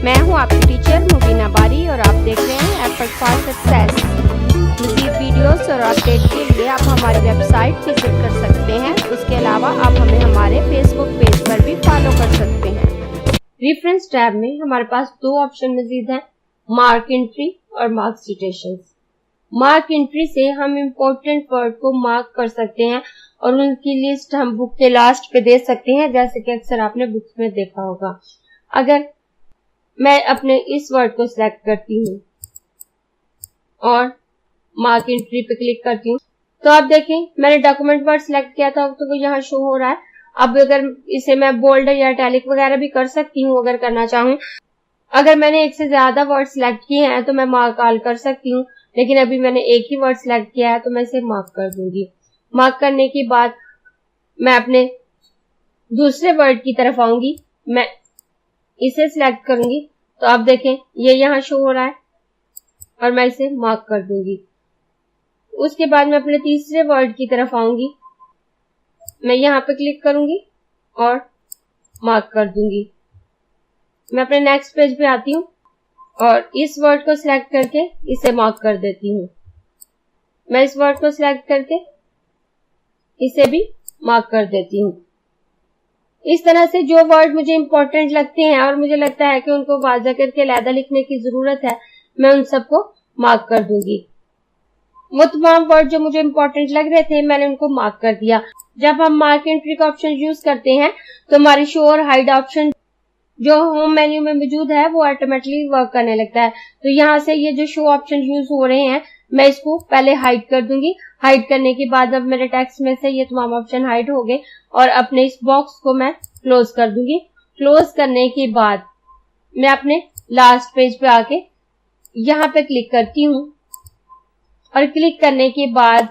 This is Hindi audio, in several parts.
मैं हूं आपकी टीचर मुबीना बारी और आप देख रहे हैं एफर्ट फॉर सक्सेस। मज़ीद वीडियोस और अपडेट के लिए आप हमारी वेबसाइट विजिट कर सकते हैं। उसके अलावा आप हमें हमारे फेसबुक पेज पर भी फॉलो कर सकते हैं। रेफरेंस टैब में हमारे पास दो ऑप्शन मजीद हैं, मार्क एंट्री और मार्क सिटेशंस। मार्क एंट्री से हम इम्पोर्टेंट वर्ड को मार्क कर सकते हैं और उनकी लिस्ट हम बुक के लास्ट पे दे सकते हैं, जैसे कि अक्सर आपने बुक्स में देखा होगा। अगर मैं अपने इस वर्ड को सिलेक्ट करती हूँ और मार्क एंट्री पे क्लिक करती हूँ तो आप देखें मैंने डॉक्यूमेंट वर्ड सिलेक्ट किया था तो वो यहाँ शो हो रहा है। अब अगर इसे मैं बोल्ड या इटैलिक वगैरह भी कर सकती हूँ अगर करना चाहूँ। अगर मैंने एक से ज्यादा वर्ड सिलेक्ट किए हैं तो मैं मार्क ऑल कर सकती हूँ, लेकिन अभी मैंने एक ही वर्ड सिलेक्ट किया है तो मैं इसे मार्क कर दूंगी। मार्क करने के बाद मैं अपने दूसरे वर्ड की तरफ आऊंगी, मैं इसे सिलेक्ट करूंगी तो आप देखें ये यहाँ शो हो रहा है और मैं इसे मार्क कर दूंगी। उसके बाद मैं अपने तीसरे वर्ड की तरफ आऊंगी, मैं यहाँ पे क्लिक करूंगी और मार्क कर दूंगी। मैं अपने नेक्स्ट पेज पे आती हूँ और इस वर्ड को सिलेक्ट करके इसे मार्क कर देती हूँ। मैं इस वर्ड को सिलेक्ट करके इसे भी मार्क कर देती हूँ। इस तरह से जो वर्ड मुझे इंपॉर्टेंट लगते हैं और मुझे लगता है कि उनको वाज़ा करके अलहदा लिखने की जरूरत है, मैं उन सबको मार्क कर दूंगी। वो तमाम वर्ड जो मुझे इंपॉर्टेंट लग रहे थे मैंने उनको मार्क कर दिया। जब हम मार्क एंट्री का ऑप्शन यूज करते हैं तो हमारी शो और हाइड ऑप्शन जो होम मेन्यू में मौजूद है वो ऑटोमेटिकली वर्क करने लगता है। तो यहाँ से ये जो शो ऑप्शन यूज हो रहे हैं मैं इसको पहले हाइड कर दूंगी। हाइड करने के बाद अब मेरे टेक्स्ट में से ये तमाम ऑप्शन हाइड हो गए और अपने इस बॉक्स को मैं क्लोज कर दूंगी। क्लोज करने के बाद मैं अपने लास्ट पेज पे आके यहाँ पे क्लिक करती हूँ और क्लिक करने के बाद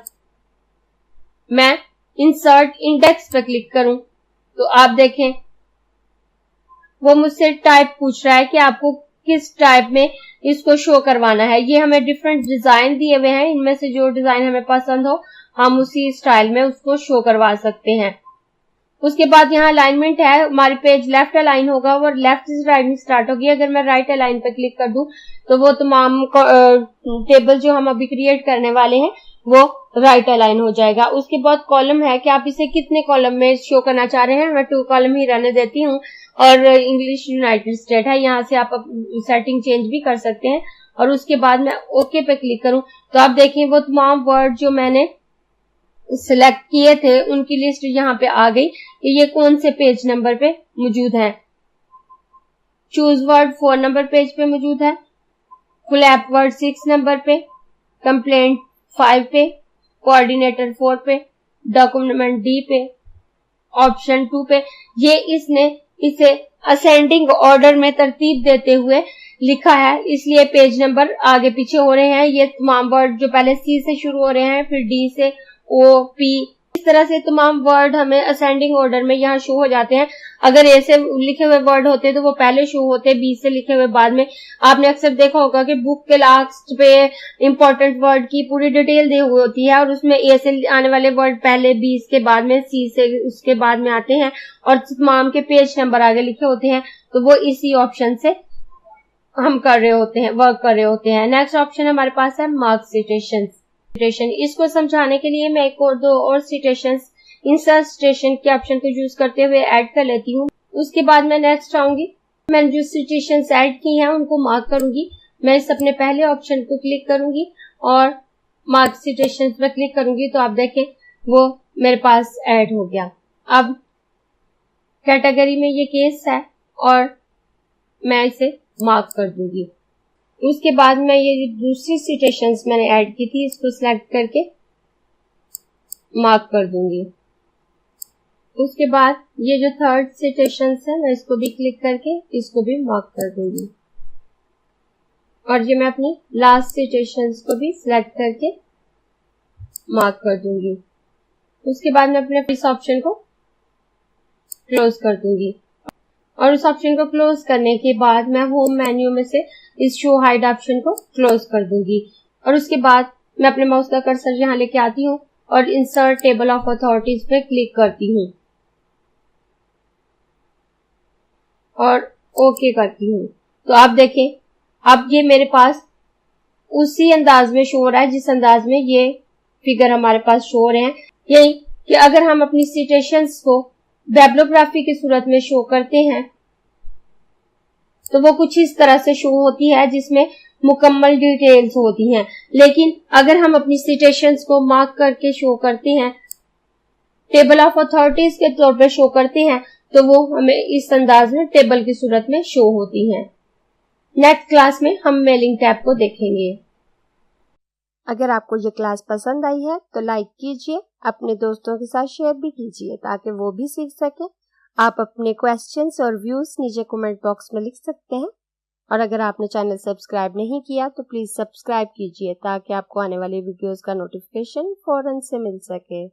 मैं इंसर्ट इंडेक्स पे क्लिक करूं तो आप देखें वो मुझसे टाइप पूछ रहा है कि आपको किस टाइप में इसको शो करवाना है। ये हमें डिफरेंट डिजाइन दिए हुए हैं, इनमें से जो डिजाइन हमें पसंद हो हम उसी स्टाइल में उसको शो करवा सकते हैं। उसके बाद यहाँ अलाइनमेंट है, हमारी पेज लेफ्ट अलाइन होगा और लेफ्ट से राइट स्टार्ट होगी। अगर मैं राइट अलाइन पे क्लिक कर दूं तो वो तमाम टेबल जो हम अभी क्रिएट करने वाले हैं वो राइट अलाइन हो जाएगा। उसके बाद कॉलम है कि आप इसे कितने कॉलम में शो करना चाह रहे हैं। मैं 2 कॉलम ही रहने देती हूँ और इंग्लिश यूनाइटेड स्टेट है, यहाँ से आप सेटिंग चेंज भी कर सकते हैं। और उसके बाद मैं ओके पे क्लिक करूं तो आप देखें वो तमाम वर्ड जो मैंने सिलेक्ट किए थे उनकी लिस्ट यहाँ पे आ गई कि ये कौन से पेज नंबर पे मौजूद है। चूज वर्ड 4 नंबर पेज पे मौजूद है, कोलैप वर्ड 6 नंबर पे, कंप्लेंट 5 पे, कोऑर्डिनेटर 4 पे, डॉक्यूमेंट डी पे, ऑप्शन 2 पे। ये इसने इसे असेंडिंग ऑर्डर में तरतीब देते हुए लिखा है, इसलिए पेज नंबर आगे पीछे हो रहे हैं। ये तमाम वर्ड जो पहले सी से शुरू हो रहे हैं फिर डी से ओ पी, इस तरह से तमाम वर्ड हमें असेंडिंग ऑर्डर में यहाँ शो हो जाते हैं। अगर ए से लिखे हुए वर्ड होते तो वो पहले शो होते, बी से लिखे हुए बाद में। आपने अक्सर देखा होगा कि बुक के लास्ट पे इंपॉर्टेंट वर्ड की पूरी डिटेल दी हुई होती है और उसमें ए से आने वाले वर्ड पहले, बी के बाद में, सी से उसके बाद में आते हैं और तमाम के पेज नंबर आगे लिखे होते हैं। तो वो इसी ऑप्शन से हम कर रहे होते हैं, वर्क कर रहे होते हैं। नेक्स्ट ऑप्शन हमारे पास है मार्क सिटेशन। इसको समझाने के लिए मैं एक और 2 और सिटेशंस इंसर्ट सिटेशन के ऑप्शन को यूज करते हुए ऐड कर लेती हूँ। उसके बाद मैं नेक्स्ट आऊंगी, मैंने जो सिटेशंस ऐड की हैं उनको मार्क करूंगी। मैं इस अपने पहले ऑप्शन को क्लिक करूंगी और मार्क सिटेशंस पर क्लिक करूंगी तो आप देखें वो मेरे पास ऐड हो गया। अब कैटेगरी में ये केस है और मैं इसे मार्क कर दूंगी। उसके बाद मैं ये दूसरी सिटेशंस मैंने ऐड की थी इसको सिलेक्ट करके मार्क कर दूंगी। उसके बाद ये जो थर्ड सिटेशंस है मैं इसको भी क्लिक करके इसको भी मार्क कर दूंगी और ये मैं अपनी लास्ट सिटेशंस को भी सिलेक्ट करके मार्क कर दूंगी। उसके बाद मैं अपने इस ऑप्शन को क्लोज कर दूंगी और उस ऑप्शन को क्लोज करने के बाद मैं होम मेन्यू में से इस शो हाइड ऑप्शन को क्लोज कर दूंगी और उसके बाद मैं अपने माउस का कर्सर यहाँ लेके आती हूँ और इंसर्ट टेबल ऑफ अथॉरिटीज पे क्लिक करती हूँ और ओके करती हूँ। तो आप देखें, अब ये मेरे पास उसी अंदाज में शो हो रहा है जिस अंदाज में ये फिगर हमारे पास शो हो रहे हैं। यही कि अगर हम अपनी सिटेशंस को बिब्लियोग्राफी की सूरत में शो करते हैं तो वो कुछ इस तरह से शो होती है जिसमें मुकम्मल डिटेल्स होती हैं। लेकिन अगर हम अपनी सिटेशंस को मार्क करके शो करते हैं, टेबल ऑफ अथॉरिटीज के तौर पर शो करते हैं, तो वो हमें इस अंदाज में टेबल की सूरत में शो होती हैं। नेक्स्ट क्लास में हम मेलिंग टैब को देखेंगे। अगर आपको ये क्लास पसंद आई है तो लाइक कीजिए, अपने दोस्तों के साथ शेयर भी कीजिए ताकि वो भी सीख सके। आप अपने क्वेश्चंस और व्यूज नीचे कमेंट बॉक्स में लिख सकते हैं। और अगर आपने चैनल सब्सक्राइब नहीं किया तो प्लीज सब्सक्राइब कीजिए ताकि आपको आने वाली वीडियोस का नोटिफिकेशन फौरन से मिल सके।